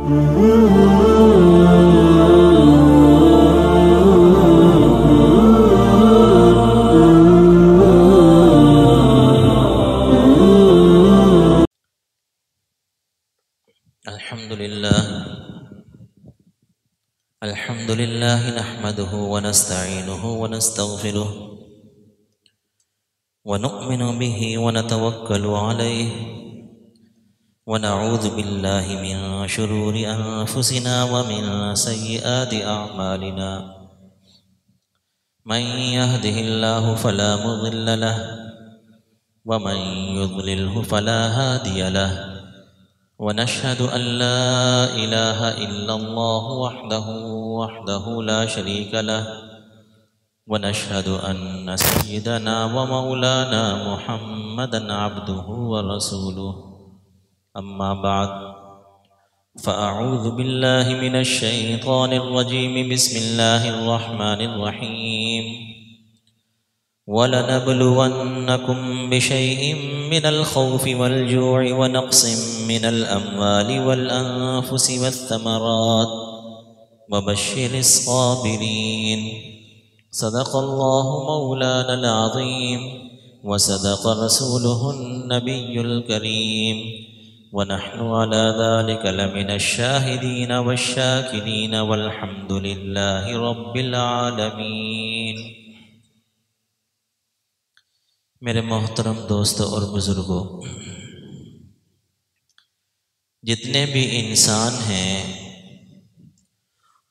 अल्हम्दुलिल्लाह नहमदुहु व नस्तईनुहु व नस्तगफिरुह व नु'मिनु बिही व नतवक्कलु अलैहि व नऊज़ु बिल्लाहि मिन शुरूरि अनफुसिना व मिन सय्यिआति अअमालिना मन यहदिहिल्लाहु फला मुज़िल्ल लहु व मन युज़लिल्हु फला हादिय लहु वनशहदु अल्ला इलाहा इल्लल्लाहु वहदहु ला शरीका लहु वनशहदु अन्न सय्यिदना व मौलाना मुहम्मदन अब्दुहु व रसूलुहु अम्मा बअद फ़अऊज़ु बिल्लाहि मिनश शैतानिर रजीम बिस्मिल्लाहिर रहमानिर रहीम वलनब्लुवन्नकुम बिशैइन मिनल खौफ़ि वल जू'i व नक़्सिम मिनल अम्वालि वल अनफ़ुसि वस्समरात व बश्शिरिस साबिरीन। सदक़ल्लाहु मौलानल अज़ीम व सदक़ रसूलुहुन नबियुल करीम व नहनु अला ज़ालिका लमिनश शाहिदीन वश्शाकिरीन वल्हम्दुलिल्लाहि रब्बिल आलमीन। मेरे मोहतरम दोस्तों और बुज़ुर्गों, जितने भी इंसान हैं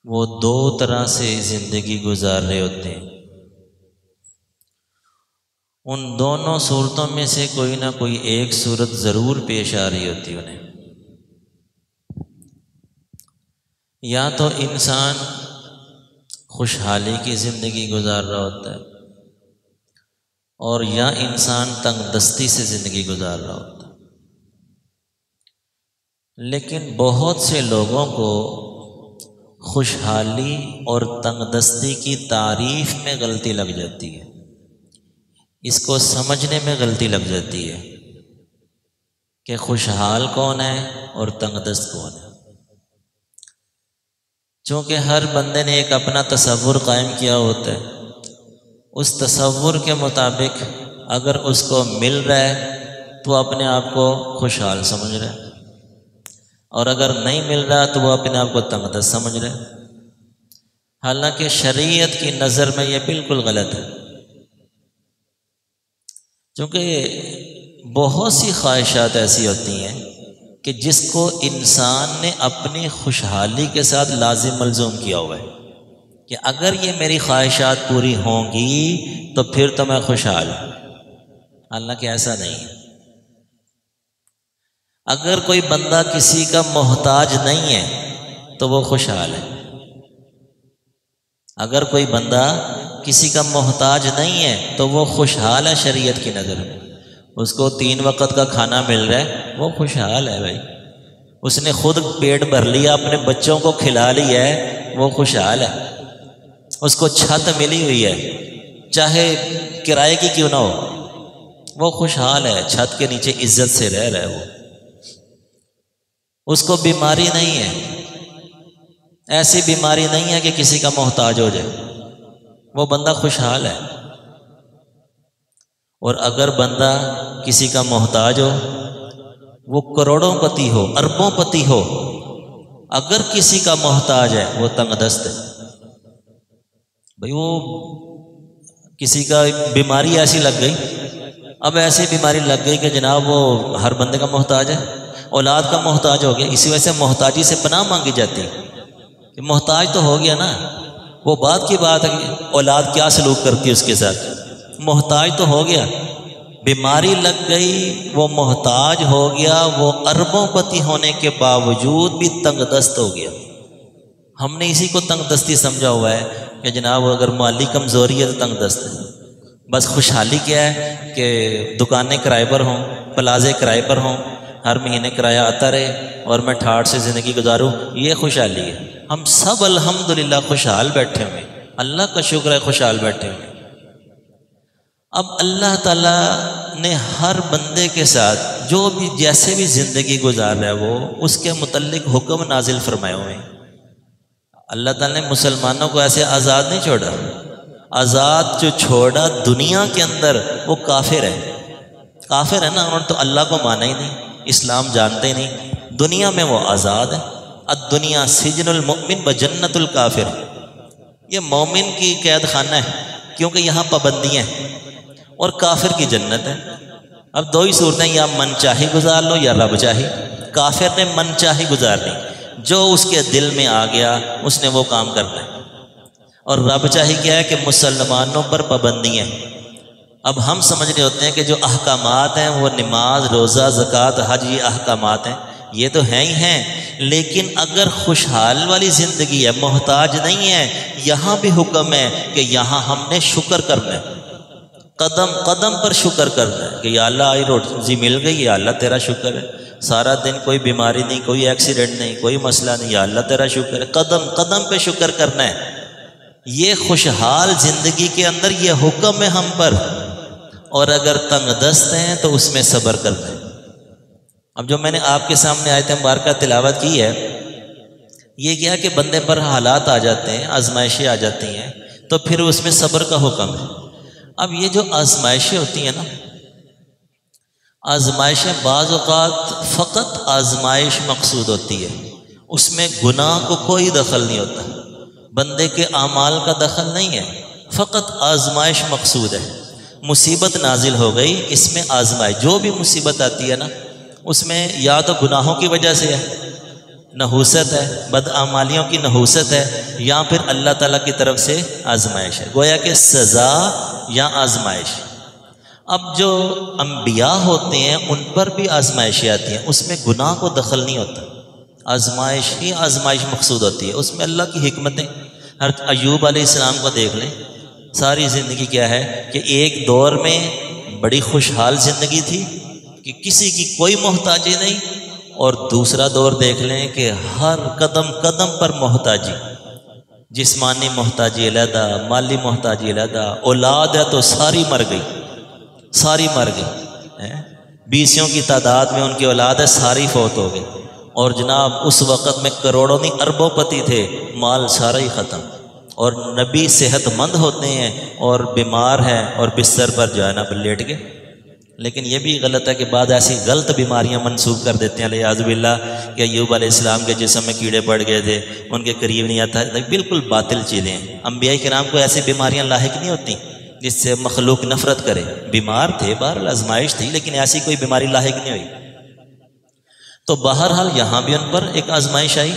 वो दो तरह से ज़िंदगी गुजार रहे होते हैं। उन दोनों सूरतों में से कोई ना कोई एक सूरत ज़रूर पेश आ रही होती है उन्हें। या तो इंसान खुशहाली की ज़िंदगी गुजार रहा होता है और या इंसान तंगदस्ती से ज़िंदगी गुजार रहा होता है। लेकिन बहुत से लोगों को खुशहाली और तंगदस्ती की तारीफ़ में गलती लग जाती है, इसको समझने में गलती लग जाती है कि खुशहाल कौन है और तंगदस्त कौन है। चूँकि हर बंदे ने एक अपना तसव्वुर कायम किया होता है, उस तसव्वुर के मुताबिक अगर उसको मिल रहा है तो अपने आप को खुशहाल समझ रहा है, और अगर नहीं मिल रहा तो वो अपने आप को तंगदस्त समझ रहा है। हालांकि शरीयत की नज़र में ये बिल्कुल गलत है, क्योंकि बहुत सी ख्वाहिशात ऐसी होती हैं कि जिसको इंसान ने अपनी खुशहाली के साथ लाजिम मलजूम किया हुआ है कि अगर ये मेरी ख्वाहिशात पूरी होंगी तो फिर तो मैं खुशहाल हूँ। हालांकि ऐसा नहीं है। अगर कोई बंदा किसी का मोहताज नहीं है तो वो खुशहाल है। अगर कोई बंदा किसी का मोहताज नहीं है तो वो खुशहाल है शरीयत की नज़र में। उसको 3 वक्त का खाना मिल रहा है, वो खुशहाल है भाई। उसने खुद पेट भर लिया, अपने बच्चों को खिला लिया है, वो खुशहाल है। उसको छत मिली हुई है, चाहे किराए की क्यों ना हो, वो खुशहाल है। छत के नीचे इज्जत से रह रहा है वो। उसको बीमारी नहीं है, ऐसी बीमारी नहीं है कि किसी का मोहताज हो जाए, वो बंदा खुशहाल है। और अगर बंदा किसी का मोहताज हो, वो करोड़ोंपति हो, अरबोंपति हो, अगर किसी का मोहताज है वो तंगदस्त है भाई। वो किसी का बीमारी ऐसी लग गई, अब ऐसी बीमारी लग गई कि जनाब वो हर बंदे का मोहताज है, औलाद का मोहताज हो गया। इसी वजह से मोहताजी से पनाह मांगी जाती है कि मोहताज तो हो गया ना, वो बात की बात है कि औलाद क्या सलूक करती है उसके साथ। मोहताज तो हो गया, बीमारी लग गई, वो मोहताज हो गया, वो अरबोंपति होने के बावजूद भी तंगदस्त हो गया। हमने इसी को तंगदस्ती समझा हुआ है कि जनाब अगर माली कमज़ोरी है तो तंगदस्त है। बस खुशहाली क्या है कि दुकानें किराए पर हों, प्लाजे किराए पर हों, हर महीने किराया आता रहे और मैं ठाठ से ज़िंदगी गुजारूँ, ये खुशहाली है। हम सब अल्हम्दुलिल्लाह खुशहाल बैठे हुए, अल्लाह का शुक्र है खुशहाल बैठे हुए। अब अल्लाह ताला ने हर बंदे के साथ जो भी जैसे भी ज़िंदगी गुजार रहा है वो उसके मुतल्लिक हुक्म नाजिल फरमाए हुए हैं। अल्लाह ताला ने मुसलमानों को ऐसे आज़ाद नहीं छोड़ा, आज़ाद जो छोड़ा दुनिया के अंदर वो काफिर है। काफिर है ना, उन्होंने तो अल्लाह को माना ही नहीं, इस्लाम जानते ही नहीं। दुनिया में वो आज़ाद है। अद्दुनिया सिजनुल मुमिन व जन्नतुल काफिर, ये मोमिन की कैद खाना है क्योंकि यहाँ पाबंदियाँ हैं, और काफिर की जन्नत है। अब दो ही सूरतें, या मन चाही गुजार लो या रब चाही। काफिर ने मन चाही गुजारनी, जो उसके दिल में आ गया उसने वो काम करना है। और रब चाही क्या है कि मुसलमानों पर पाबंदियाँ। अब हम समझ रहे होते हैं कि जो अहकामात हैं वो नमाज, रोज़ा, ज़कात, हज, ये अहकामात हैं, ये तो हैं ही हैं। लेकिन अगर खुशहाल वाली ज़िंदगी है, मोहताज नहीं है, यहाँ भी हुक्म है कि यहाँ हमने शुक्र करना है, कदम कदम पर शुक्र करना है कि या अल्लाह आई रोज़ी मिल गई, या अल्लाह तेरा शुक्र है। सारा दिन कोई बीमारी नहीं, कोई एक्सीडेंट नहीं, कोई मसला नहीं, या अल्लाह तेरा शुक्र है। कदम कदम पे शुक्र करना है। ये खुशहाल ज़िंदगी के अंदर ये हुक्म है हम पर। और अगर तंगदस्त हैं तो उसमें सब्र करना है। अब जो मैंने आपके सामने आयत मुबारका तिलावत की है, ये क्या कि बंदे पर हालात आ जाते हैं, आजमाइशें आ जाती हैं, तो फिर उसमें सब्र का हुक्म है। अब ये जो आजमाइशें होती हैं ना, आजमाइशें बाज़ औक़ात फ़कत आजमाइश मकसूद होती है, उसमें गुनाह को कोई दखल नहीं होता, बंदे के आमाल का दखल नहीं है, फ़कत आजमाइश मकसूद है। मुसीबत नाजिल हो गई, इसमें आजमाइश, जो भी मुसीबत आती है ना उसमें या तो गुनाहों की वजह से है, नहूसत है, बदआमालियों की नहूसत है, या फिर अल्लाह ताला की तरफ से आजमाइश है, गोया कि सज़ा या आजमाइश। अब जो अम्बिया होते हैं उन पर भी आजमाइशें आती हैं, उसमें गुनाह को दखल नहीं होता, आजमाइश ही आजमाइश मकसूद होती है, उसमें अल्लाह की हिकमतें। हर अय्यूब अलैहिस्सलाम को देख लें, सारी ज़िंदगी क्या है कि एक दौर में बड़ी खुशहाल ज़िंदगी थी कि किसी की कोई मोहताजी नहीं, और दूसरा दौर देख लें कि हर कदम कदम पर मोहताजी, जिस्मानी मोहताजी अलहदा, माली मोहताजी अलहदा, औलाद है तो सारी मर गई, सारी मर गई है। 20 की तादाद में उनकी औलाद है, सारी फौत हो गई। और जनाब उस वक़्त में करोड़ों नहीं अरबों पति थे, माल सारा ही ख़त्म। और नबी सेहतमंद होते हैं और बीमार हैं और बिस्तर पर जो है ना लेट गए। लेकिन ये भी गलत है कि बाद ऐसी गलत बीमारियां मंसूब कर देते हैं लियाज़ुबिल्लाह कि अय्यूब अलैहिस्सलाम के जिस्म में कीड़े पड़ गए थे, उनके करीब नहीं आता, बिल्कुल बातिल चीज़ें हैं। अम्बिया किराम को ऐसी बीमारियां लाहिक नहीं होती जिससे मखलूक नफरत करे। बीमार थे, बहरहाल आजमाइश थी, लेकिन ऐसी कोई बीमारी लाहिक नहीं हुई। तो बहरहाल यहाँ भी उन पर एक आजमाइश आई।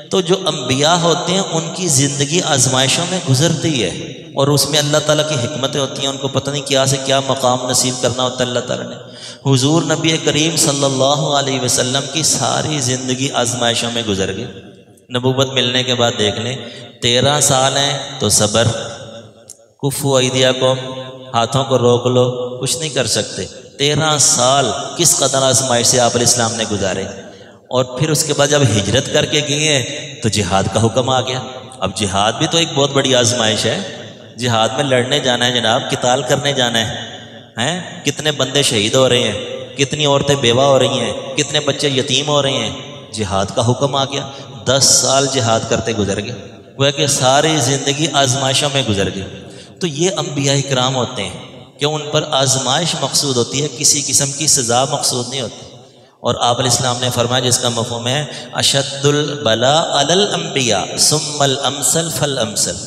तो जो अम्बिया होते हैं उनकी ज़िंदगी आजमाइशों में गुजरती है, और उसमें अल्लाह ताला की हिकमतें होती हैं, उनको पता नहीं क्या से क्या मकाम नसीब करना होता है अल्लाह ताला ने। हुजूर नबी करीम सल्लल्लाहु अलैहि वसल्लम की सारी ज़िंदगी आजमाइशों में गुजर गई। नबूवत मिलने के बाद देख लें, 13 साल हैं तो सब्र, कुफू ऐदिया को, हाथों को रोक लो, कुछ नहीं कर सकते। 13 साल किस कदर आजमाइश से आप इस्लाम ने गुजारे। और फिर उसके बाद जब हिजरत करके गए तो जिहाद का हुक्म आ गया। अब जिहाद भी तो एक बहुत बड़ी आजमाइश है, जिहाद में लड़ने जाना है जनाब, किताल करने जाना है। कितने बंदे शहीद हो रहे हैं, कितनी औरतें बेवा हो रही हैं, कितने बच्चे यतीम हो रहे हैं। जिहाद का हुक्म आ गया। 10 साल जिहाद करते गुजर गए, वह कि सारी ज़िंदगी आजमाइशों में गुजर गई। तो ये अम्बिया इकराम होते हैं कि उन पर आजमाइश मकसूद होती है, किसी किस्म की सज़ा मकसूद नहीं होती। और आप अलैहिस्सलाम ने फरमाया, जिसका मफ़हूम है अशद्दुल बला अलल अम्बिया सुम्मल अमसल फल अमसल,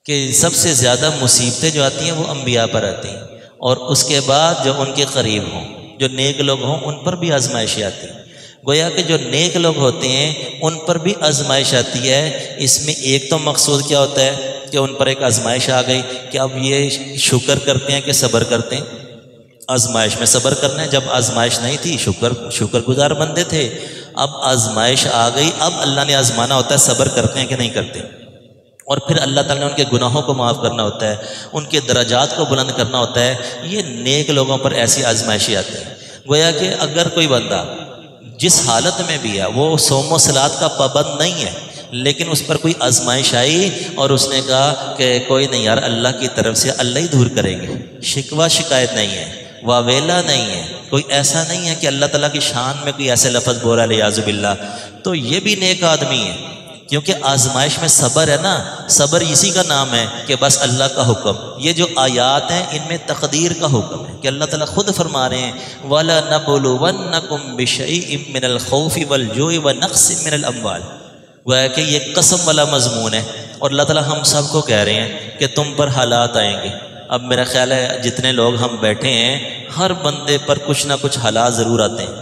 कि सबसे ज़्यादा मुसीबतें जो आती हैं वो अम्बिया पर आती हैं, और उसके बाद जो उनके करीब हों, जो नेक लोग हों, उन पर भी आजमाइशें आती हैं। गोया कि जो नेक लोग होते हैं उन पर भी आजमाइश आती है। इसमें एक तो मकसूद क्या होता है कि उन पर एक आजमाइश आ गई कि अब ये शुक्र करते हैं कि सब्र करते हैं। आजमाइश में सब्र करना है, जब आजमाइश नहीं थी शुक्रगुजार बंदे थे। अब आजमाइश आ गई, अब अल्लाह ने आजमाना होता है सब्र करते हैं कि नहीं करते। और फिर अल्लाह ताला ने उनके गुनाहों को माफ़ करना होता है, उनके दराजात को बुलंद करना होता है। ये नेक लोगों पर ऐसी आजमाइशें आती हैं। गोया कि अगर कोई बंदा जिस हालत में भी है, वो सोम व सलात का पाबंद नहीं है, लेकिन उस पर कोई आजमाइश आई और उसने कहा कि कोई नहीं यार, अल्लाह की तरफ से अल्लाह ही दूर करेंगे, शिकवा शिकायत नहीं है, वावेला नहीं है, कोई ऐसा नहीं है कि अल्लाह ताला की शान में कोई ऐसे लफ्ज़ बोला लियाज़ुबिल्लाह, तो ये भी नेक आदमी है। क्योंकि आजमाइश में सब्र है ना, सब्र इसी का नाम है कि बस अल्लाह का हुक्म। ये जो आयात हैं इनमें तकदीर का हुक्म है कि अल्लाह ताला खुद फरमा रहे हैं वला नबलुवन्नकुम बिशैइन मिनल खौफि वल जुइ व नक़्सिन मिनल अम्वाल। वह है कि ये कसम वाला मजमून है और अल्लाह ताला हम सब को कह रहे हैं कि तुम पर हालात आएंगे। अब मेरा ख्याल है जितने लोग हम बैठे हैं हर बंदे पर कुछ ना कुछ हालात ज़रूर आते हैं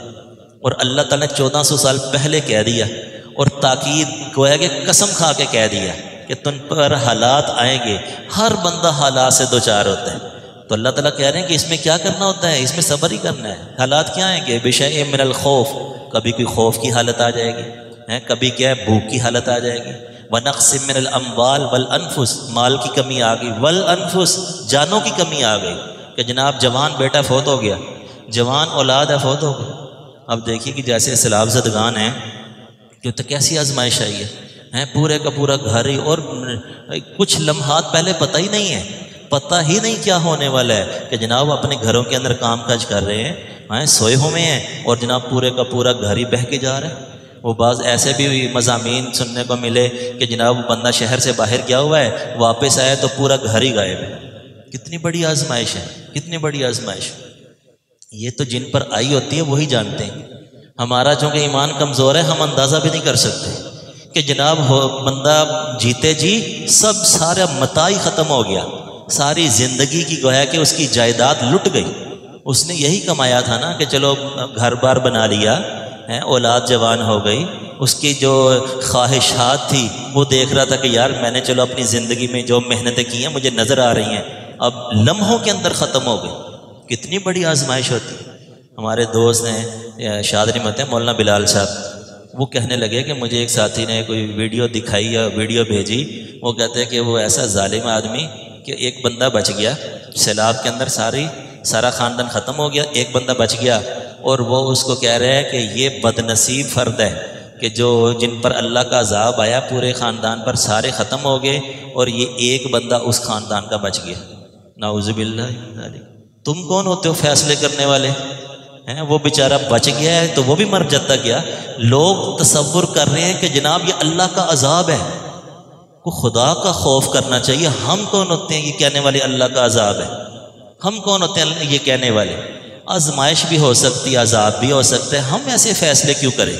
और अल्लाह ताला ने 1400 साल पहले कह दिया और ताकीद को है कि कसम खा के कह दिया कि तुम पर हालात आएंगे। हर बंदा हालात से दो चार होता है, तो अल्लाह ताला कह रहे हैं कि इसमें क्या करना होता है, इसमें सब्र ही करना है। हालात क्या आएंगे, बिशैइन मिनल खौफ, कभी कोई खौफ की हालत आ जाएगी है, कभी क्या है भूख की हालत आ जाएगी, व नक़्सिन मिनल अम्वाल वल अनफुस, माल की कमी आ गई, वल अनफुस, जानों की कमी आ गई कि जनाब जवान बेटा फौत हो गया, जवान औलाद है फौत हो गई। अब देखिए कि जैसे सैलाब ज़दगान हैं कि तो कैसी आजमाइश आई है, पूरे का पूरा घर ही, और कुछ लम्हात पहले पता ही नहीं है, पता ही नहीं क्या होने वाला है कि जनाब अपने घरों के अंदर काम काज कर रहे हैं, सोए हुए हैं और जनाब पूरे का पूरा घर ही बह के जा रहा है। वो बाज़ ऐसे भी मज़ामीन सुनने को मिले कि जनाब बंदा शहर से बाहर गया हुआ है, वापस आया तो पूरा घर ही गायब है। कितनी बड़ी आजमाइश है, कितनी बड़ी आजमाइश। ये तो जिन पर आई होती है वही जानते हैं। हमारा चूँकि ईमान कमज़ोर है, हम अंदाज़ा भी नहीं कर सकते कि जनाब हो बंदा जीते जी सब सारा मताई ख़त्म हो गया, सारी ज़िंदगी की गोया कि उसकी जायदाद लुट गई। उसने यही कमाया था ना कि चलो घर बार बना लिया है, औलाद जवान हो गई, उसकी जो ख्वाहिशात थी वो देख रहा था कि यार मैंने चलो अपनी ज़िंदगी में जो मेहनतें की हैं मुझे नज़र आ रही हैं, अब लम्हों के अंदर ख़त्म हो गई। कितनी बड़ी आजमाइश होती है। हमारे दोस्त हैं शादरी मत हैं मौलाना बिलाल साहब, वो कहने लगे कि मुझे एक साथी ने कोई वीडियो दिखाई या वीडियो भेजी, वो कहते हैं कि वो ऐसा जालिम आदमी कि एक बंदा बच गया सैलाब के अंदर, सारा ख़ानदान ख़त्म हो गया, एक बंदा बच गया और वो उसको कह रहे हैं कि ये बदनसीब फ़र्द है कि जो जिन पर अल्लाह का अज़ाब आया पूरे ख़ानदान पर सारे ख़त्म हो गए और ये एक बंदा उस ख़ानदान का बच गया। नाउज़ुबिल्लाह। तुम कौन होते हो फैसले करने वाले हैं? वो बेचारा बच गया है तो वो भी मर जाता गया। लोग तसव्वुर कर रहे हैं कि जनाब ये अल्लाह का अज़ाब है, को खुदा का खौफ करना चाहिए। हम कौन होते हैं ये कहने वाले अल्लाह का अज़ाब है? हम कौन होते हैं ये कहने वाले? आजमाइश भी हो सकती है, अज़ाब भी हो सकता है, हम ऐसे फैसले क्यों करें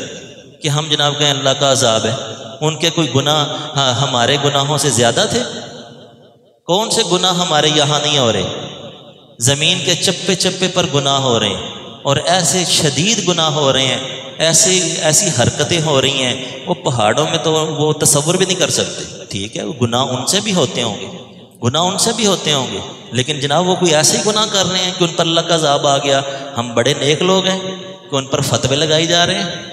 कि हम जनाब कहें अल्लाह का अज़ाब है? उनके कोई गुनाह हमारे गुनाहों से ज़्यादा थे? कौन से गुनाह हमारे यहाँ नहीं हो रहे? ज़मीन के चप्पे चप्पे पर गुनाह हो रहे हैं और ऐसे शदीद गुनाह हो रहे हैं, ऐसी हरकतें हो रही हैं, वो पहाड़ों में तो वो तसव्वुर भी नहीं कर सकते। ठीक है, गुनाह उनसे भी होते होंगे, गुनाह उनसे भी होते होंगे, लेकिन जनाब वो कोई ऐसे ही गुनाह कर रहे हैं कि उन पर अल्लाह का अज़ाब आ गया। हम बड़े नेक लोग हैं कि उन पर फतवे लगाई जा रहे हैं।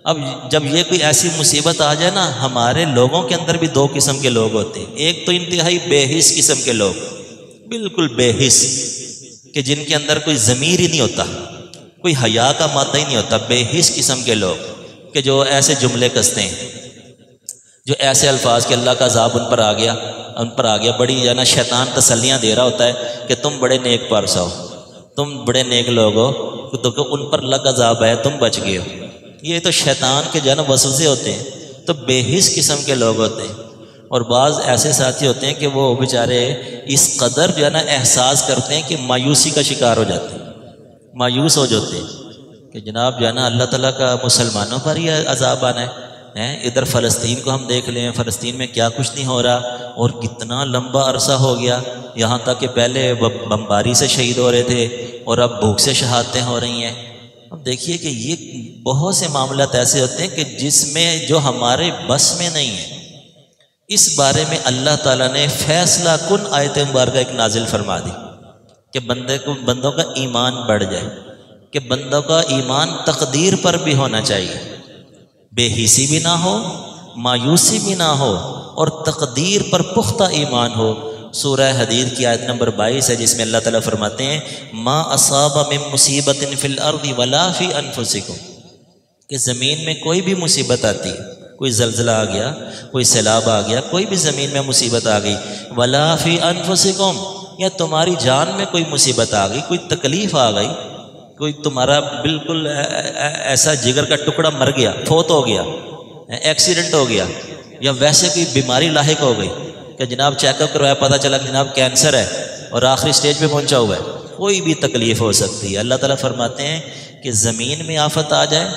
अब जब ये कोई ऐसी मुसीबत आ जाए ना, हमारे लोगों के अंदर भी दो किस्म के लोग होते हैं। एक तो इंतहाई बेहिस किस्म के लोग, बिल्कुल बेहिस, कि जिनके अंदर कोई ज़मीर ही नहीं होता, कोई हया का मादा ही नहीं होता। बेहिस किस्म के लोग कि जो ऐसे जुमले कसते हैं, जो ऐसे अल्फाज के अल्लाह का अज़ाब उन पर आ गया, बड़ी है ना शैतान तसल्लियाँ दे रहा होता है कि तुम बड़े नेक पारसा हो, तुम बड़े नेक लोग हो, तो उन पर अल्लाह का अज़ाब है, तुम बच गए हो। ये तो शैतान के जो है ना वसवसे होते हैं। तो बेहिस किस्म के लोग होते हैं और बाज़ ऐसे साथी होते हैं कि वो बेचारे इस कदर जो है ना एहसास करते हैं कि मायूसी का शिकार हो जाते हैं, मायूस हो जाते हैं कि जनाब जो है ना अल्लाह ताला का मुसलमानों पर ही अज़ाब आना है। इधर फ़लस्तीन को हम देख लें, फ़लस्तीन में क्या कुछ नहीं हो रहा और कितना लंबा अरसा हो गया, यहाँ तक कि पहले बमबारी से शहीद हो रहे थे और अब भूख से शहादतें हो रही हैं। अब देखिए कि ये बहुत से मामलात ऐसे होते हैं कि जिसमें जो हमारे बस में नहीं है। इस बारे में अल्लाह ताला ने फैसला कुन आयत मुबारक एक नाजिल फरमा दी कि बंदों का ईमान बढ़ जाए, कि बंदों का ईमान तकदीर पर भी होना चाहिए, बेहिसी भी ना हो, मायूसी भी ना हो और तकदीर पर पुख्ता ईमान हो। सूरह हदीद की आयत नंबर 22 है जिसमें अल्लाह ताला फरमाते हैं मा असाबा मिन मुसीबतिन फिल अर्दि वला फी अनफुसिकुम, कि ज़मीन में कोई भी मुसीबत आती है, कोई ज़लज़ला आ गया, कोई सैलाब आ गया, कोई भी ज़मीन में मुसीबत आ गई, वला फी अनफुसिकुम, या तुम्हारी जान में कोई मुसीबत आ गई, कोई तकलीफ़ आ गई, कोई तुम्हारा बिल्कुल ऐसा जिगर का टुकड़ा मर गया, फौत हो गया, एक्सीडेंट हो गया, या वैसे कोई बीमारी लाहिक हो गई कि जनाब चेकअप करवाया, पता चला कि जनाब कैंसर है और आखिरी स्टेज पे पहुंचा हुआ है, कोई भी तकलीफ़ हो सकती है। अल्लाह ताला फरमाते हैं कि ज़मीन में आफत आ जाए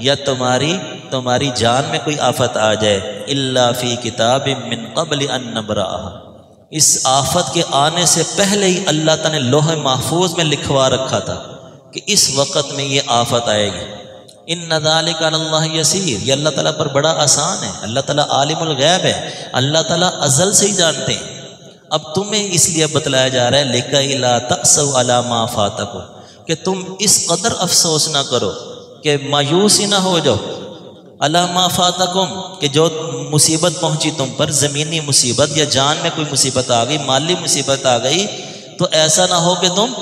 या तुम्हारी जान में कोई आफत आ जाए, इल्ला फ़ी किताबिम मिन क़ब्ल अन नब्रअहा, इस आफत के आने से पहले ही अल्लाह ताला ने लोहे महफूज में लिखवा रखा था कि इस वक़्त में ये आफत आएगी। इन्ना ज़ालिका अलल्लाह यसीर, ये अल्लाह ताला पर बड़ा आसान है। अल्लाह ताला आलिमुल गैब है, अल्लाह ताला अज़ल से ही जानते हैं। अब तुम्हें इसलिए बतलाया जा रहा है लिकाई ला तअसौ अला मा फातकुम, कि तुम इस कदर अफसोस ना करो कि मायूस ही ना हो जाओ, अला मा फातकुम, कि जो मुसीबत पहुंची तुम पर, ज़मीनी मुसीबत या जान में कोई मुसीबत आ गई, माली मुसीबत आ गई, तो ऐसा ना हो कि तुम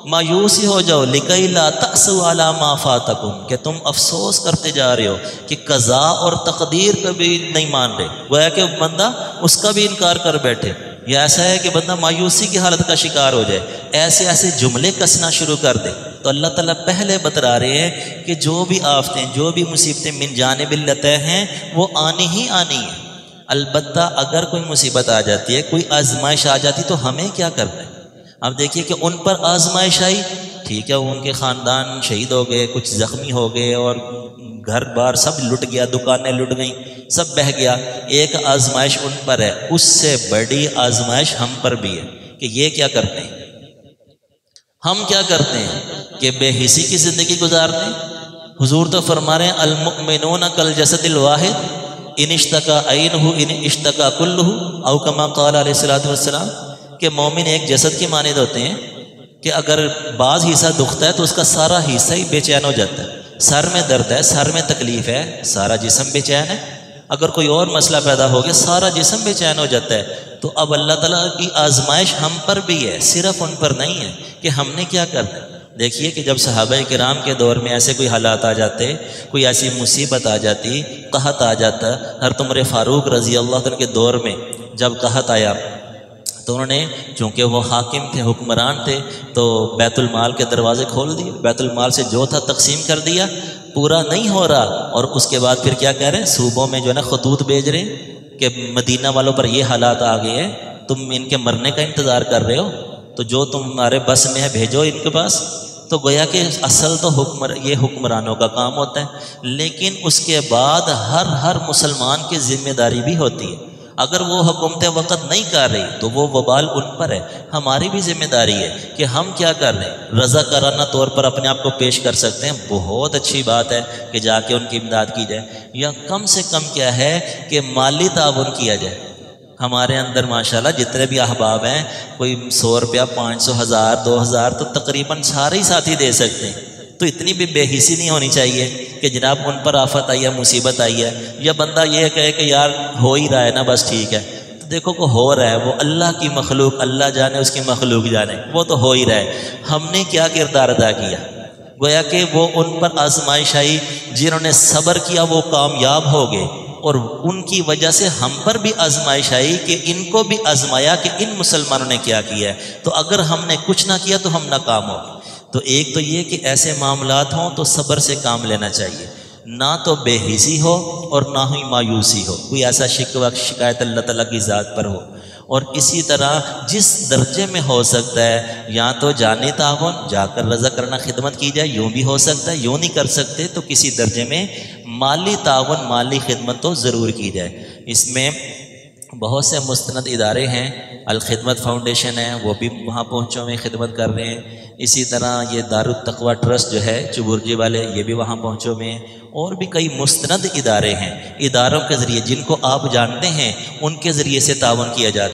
मायूस ही हो जाओ। लिकाई ला तअसौ अला मा फातकुम, कि तुम अफसोस करते जा रहे हो कि कज़ा और तकदीर का भी नहीं मान रहे, गोया कि बंदा उसका भी इनकार कर बैठे, या ऐसा है कि बंदा मायूसी की हालत का शिकार हो जाए, ऐसे ऐसे जुमले कसना शुरू कर दे। तो अल्लाह ताला पहले बता रहे हैं कि जो भी आफतें, जो भी मुसीबतें मिन जानिबिल लतह हैं, वो आनी ही आनी है। अलबत्ता अगर कोई मुसीबत आ जाती है, कोई आजमाइश आ जाती, तो हमें क्या करना है। अब देखिए कि उन पर आजमाइश आई, ठीक है, उनके ख़ानदान शहीद हो गए, कुछ ज़ख्मी हो गए और घर बार सब लुट गया, दुकानें लुट गई, सब बह गया। एक आजमाइश उन पर है, उससे बड़ी आजमाइश हम पर भी है कि ये क्या करते हैं, हम क्या करते हैं कि बेहिसी की ज़िंदगी गुजारते हैं। हुजूर तो फरमा रहे हैं अल मुमिनून कल जसदिल वाहिद, इन इश्तका ऐनहु इन इश्तका कुल्लुहु, औ कमा क़ाल अलैहिस्सलातु वस्सलाम, कि मोमिन एक जसद की मानिद होते हैं कि अगर बाज़ हिस्सा दुखता है तो उसका सारा हिस्सा ही बेचैन हो जाता है। सर में दर्द है, सर में तकलीफ़ है, सारा जिस्म बेचैन है। अगर कोई और मसला पैदा हो गया, सारा जिस्म बेचैन हो जाता है। तो अब अल्लाह ताला की आजमाइश हम पर भी है, सिर्फ उन पर नहीं है कि हमने क्या करना है। देखिए कि जब सहाबा किराम के दौर में ऐसे कोई हालात आ जाते, कोई ऐसी मुसीबत आ जाती, कहत आ जाता, हज़रत उमर फ़ारूक रज़ी अल्लाह तआला के दौर में जब कहत आया तो उन्होंने, चूँकि वो हाकिम थे, हुक्मरान थे, तो बैतुल माल के दरवाज़े खोल दिए, बैतुल माल से जो था तकसीम कर दिया, पूरा नहीं हो रहा। और उसके बाद फिर क्या कह रहे हैं, सूबों में जो है ना खतूत भेज रहे हैं कि मदीना वालों पर ये हालात आ गए हैं, तुम इनके मरने का इंतज़ार कर रहे हो, तो जो तुम्हारे बस में है भेजो इनके पास। तो गोया कि असल तो ये हुक्मरानों का काम होता है, लेकिन उसके बाद हर मुसलमान की जिम्मेदारी भी होती है। अगर वो हुकूमत वक़्त नहीं कर रही तो वो वबाल उन पर है। हमारी भी जिम्मेदारी है कि हम क्या कर रहे हैं। रज़ाकाराना तौर पर अपने आप को पेश कर सकते हैं, बहुत अच्छी बात है कि जाके उनकी इमदाद की जाए, या कम से कम क्या है कि माली ताउन किया जाए। हमारे अंदर माशाल्लाह जितने भी अहबाब हैं, कोई 100 रुपया, 500, 1000, 2000 तो तकरीबन सारे ही साथी दे सकते हैं। तो इतनी भी बेहिसी नहीं होनी चाहिए कि जनाब उन पर आफत आई है, मुसीबत आई है, या बंदा ये कहे कि यार हो ही रहा है ना, बस ठीक है। तो देखो को हो रहा है, वो अल्लाह की मखलूक, अल्लाह जाने उसकी मखलूक जाने, वो तो हो ही रहा है। हमने क्या किरदार अदा किया, गोया कि वो उन पर आजमाइश आई, जिन्होंने सब्र किया वो कामयाब हो गए, और उनकी वजह से हम पर भी आजमाइश आई कि इनको भी आजमाया कि इन मुसलमानों ने क्या किया है। तो अगर हमने कुछ ना किया तो हम नाकाम हो। तो एक तो ये कि ऐसे मामलात हों तो सब्र से काम लेना चाहिए, ना तो बेहिसी हो और ना ही मायूसी हो, कोई ऐसा शिकवा शिकायत अल्लाह ताला की ज़ात पर हो। और इसी तरह जिस दर्जे में हो सकता है, या तो जानी तावन जाकर रज़ा करना खिदमत की जाए, यूँ भी हो सकता है, यूँ नहीं कर सकते तो किसी दर्जे में माली तावन, माली खिदमत तो ज़रूर की जाए। इसमें बहुत से मुस्तनद इदारे हैं, अल खिदमत फाउंडेशन है, वो भी वहाँ पहुँचों में खिदमत कर रहे हैं। इसी तरह ये दारुत तकवा ट्रस्ट जो है चुबुर्जी वाले, ये भी वहाँ पहुँचों में हैं। और भी कई मुस्तनद इदारे हैं, इदारों के ज़रिए जिनको आप जानते हैं उनके ज़रिए से तावन किया जाता है।